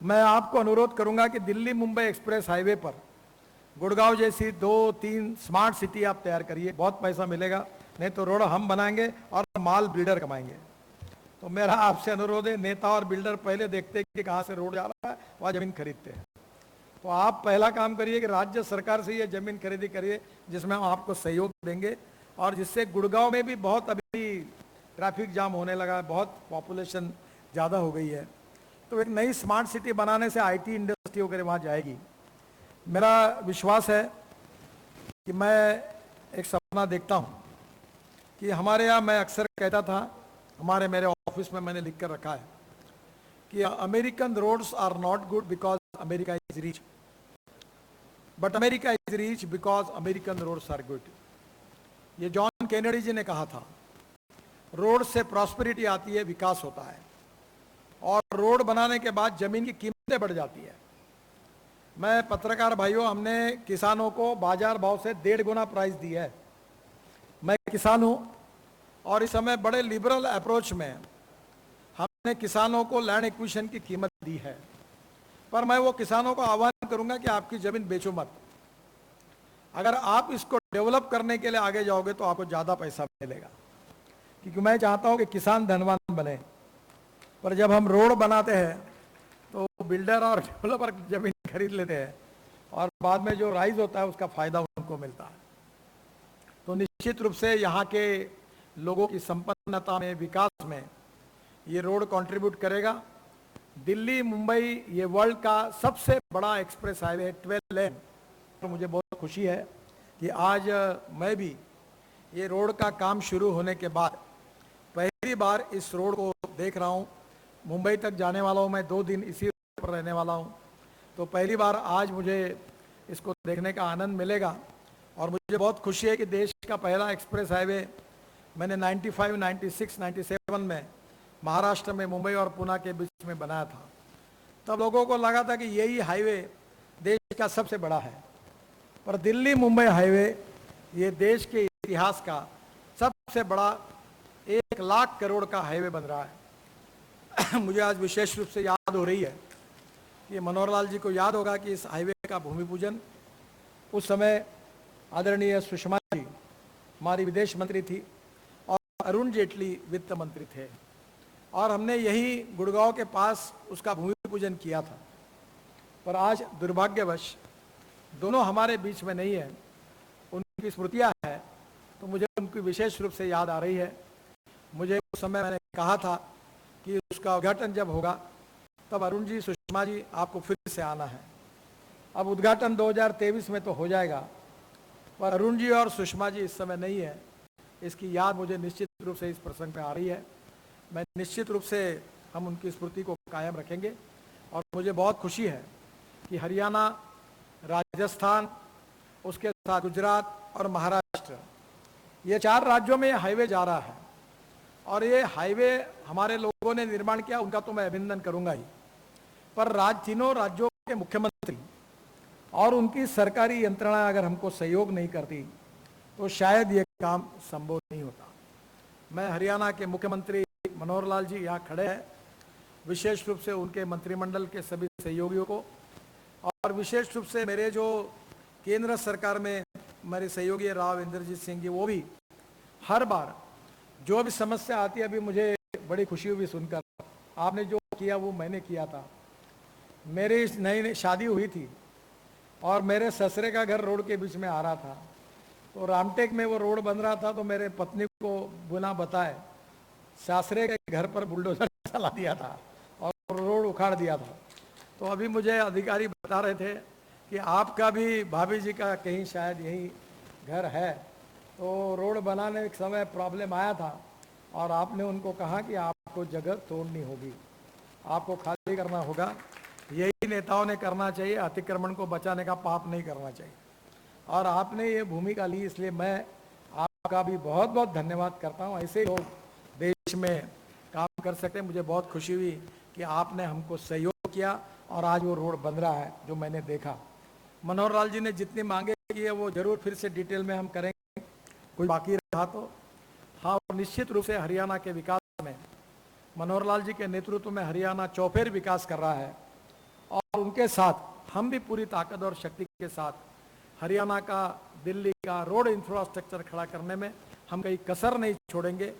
मैं आपको अनुरोध करूंगा कि दिल्ली मुंबई एक्सप्रेस हाईवे पर गुड़गांव जैसी 2-3 स्मार्ट सिटी आप तैयार करिए, बहुत पैसा मिलेगा। नहीं तो रोड हम बनाएंगे और माल बिल्डर कमाएंगे। तो मेरा आपसे अनुरोध है, नेता और बिल्डर पहले देखते हैं कि कहाँ से रोड जा रहा है, वहाँ जमीन खरीदते हैं। तो आप पहला काम करिए कि राज्य सरकार से ये जमीन खरीदी करिए, जिसमें हम आपको सहयोग देंगे और जिससे गुड़गांव में भी बहुत अभी ट्रैफिक जाम होने लगा है, बहुत पॉपुलेशन ज़्यादा हो गई है। तो एक नई स्मार्ट सिटी बनाने से आईटी इंडस्ट्री वगैरह वहाँ जाएगी। मेरा विश्वास है कि मैं एक सपना देखता हूँ कि हमारे यहाँ, मैं अक्सर कहता था, मेरे ऑफिस में मैंने लिख कर रखा है कि American roads are not good because America is rich, but America is rich because American roads are good. ये जॉन केनेडी जी ने कहा था। रोड से प्रॉस्पेरिटी आती है, विकास होता है, और रोड बनाने के बाद जमीन की कीमतें बढ़ जाती है। मैं पत्रकार भाइयों, हमने किसानों को बाजार भाव से 1.5 गुना प्राइस दी है। मैं किसान हूं और इस समय बड़े लिबरल अप्रोच में हमने किसानों को लैंड एक्विजिशन की कीमत दी है। पर मैं वो किसानों को आह्वान करूंगा कि आपकी जमीन बेचो मत। अगर आप इसको डेवलप करने के लिए आगे जाओगे तो आपको ज्यादा पैसा मिलेगा, क्योंकि मैं चाहता हूं कि किसान धनवान बने। पर जब हम रोड बनाते हैं तो बिल्डर और डेवलपर जमीन खरीद लेते हैं और बाद में जो राइज होता है उसका फायदा उनको मिलता है। तो निश्चित रूप से यहाँ के लोगों की संपन्नता में, विकास में ये रोड कंट्रीब्यूट करेगा। दिल्ली मुंबई ये वर्ल्ड का सबसे बड़ा एक्सप्रेस हाईवे है, 12 लेन। तो मुझे बहुत खुशी है कि आज मैं भी ये रोड का काम शुरू होने के बाद पहली बार इस रोड को देख रहा हूँ। मुंबई तक जाने वाला हूँ, मैं 2 दिन इसी रोड पर रहने वाला हूँ। तो पहली बार आज मुझे इसको देखने का आनंद मिलेगा और मुझे बहुत खुशी है कि देश का पहला एक्सप्रेस हाईवे मैंने 95, 96, 97 में महाराष्ट्र में मुंबई और पुणे के बीच में बनाया था। तब लोगों को लगा था कि यही हाईवे देश का सबसे बड़ा है, पर दिल्ली मुंबई हाईवे ये देश के इतिहास का सबसे बड़ा 1 लाख करोड़ का हाईवे बन रहा है। मुझे आज विशेष रूप से याद हो रही है कि मनोहर लाल जी को याद होगा कि इस हाईवे का भूमि पूजन उस समय आदरणीय सुषमा जी हमारी विदेश मंत्री थी और अरुण जेटली वित्त मंत्री थे, और हमने यही गुड़गांव के पास उसका भूमि पूजन किया था। पर आज दुर्भाग्यवश दोनों हमारे बीच में नहीं है, उनकी स्मृतियां हैं, तो मुझे उनकी विशेष रूप से याद आ रही है। मुझे उस समय मैंने कहा था कि उसका उद्घाटन जब होगा तब अरुण जी, सुषमा जी, आपको फिर से आना है। अब उद्घाटन 2023 में तो हो जाएगा, पर अरुण जी और सुषमा जी इस समय नहीं है। इसकी याद मुझे निश्चित रूप से इस प्रसंग पे आ रही है। मैं निश्चित रूप से हम उनकी स्मृति को कायम रखेंगे। और मुझे बहुत खुशी है कि हरियाणा, राजस्थान, उसके साथ गुजरात और महाराष्ट्र, ये 4 राज्यों में हाईवे जा रहा है। और ये हाईवे हमारे लोगों ने निर्माण किया, उनका तो मैं अभिनंदन करूंगा ही, पर तीनों राज्यों के मुख्यमंत्री और उनकी सरकारी यंत्रणा अगर हमको सहयोग नहीं करती तो शायद ये काम संभव नहीं होता। मैं हरियाणा के मुख्यमंत्री मनोहर लाल जी यहाँ खड़े हैं, विशेष रूप से उनके मंत्रिमंडल के सभी सहयोगियों को, और विशेष रूप से मेरे जो केंद्र सरकार में मेरे सहयोगी राव इंद्रजीत सिंह जी, वो भी हर बार जो भी समस्या आती है, अभी मुझे बड़ी खुशी हुई सुनकर, आपने जो किया वो मैंने किया था। मेरी नई शादी हुई थी और मेरे ससुरे का घर रोड के बीच में आ रहा था, तो रामटेक में वो रोड बन रहा था, तो मेरे पत्नी को बिना बताए सासरे के घर पर बुलडोजर चला दिया था और रोड उखाड़ दिया था। तो अभी मुझे अधिकारी बता रहे थे कि आपका भी, भाभी जी का कहीं शायद यही घर है, तो रोड बनाने के समय प्रॉब्लम आया था और आपने उनको कहा कि आपको जगह तोड़नी होगी, आपको खाली करना होगा। यही नेताओं ने करना चाहिए, अतिक्रमण को बचाने का पाप नहीं करना चाहिए, और आपने ये भूमिका ली, इसलिए मैं आपका भी बहुत बहुत धन्यवाद करता हूँ। ऐसे लोग देश में काम कर सकते हैं। मुझे बहुत खुशी हुई कि आपने हमको सहयोग किया और आज वो रोड बन रहा है जो मैंने देखा। मनोहर लाल जी ने जितनी मांगे की है वो जरूर फिर से डिटेल में हम करेंगे, कोई बाकी रहा तो। हाँ, और निश्चित रूप से हरियाणा के विकास में मनोहर लाल जी के नेतृत्व में हरियाणा चौफेर विकास कर रहा है। और उनके साथ हम भी पूरी ताकत और शक्ति के साथ हरियाणा का, दिल्ली का रोड इंफ्रास्ट्रक्चर खड़ा करने में हम कहीं कसर नहीं छोड़ेंगे।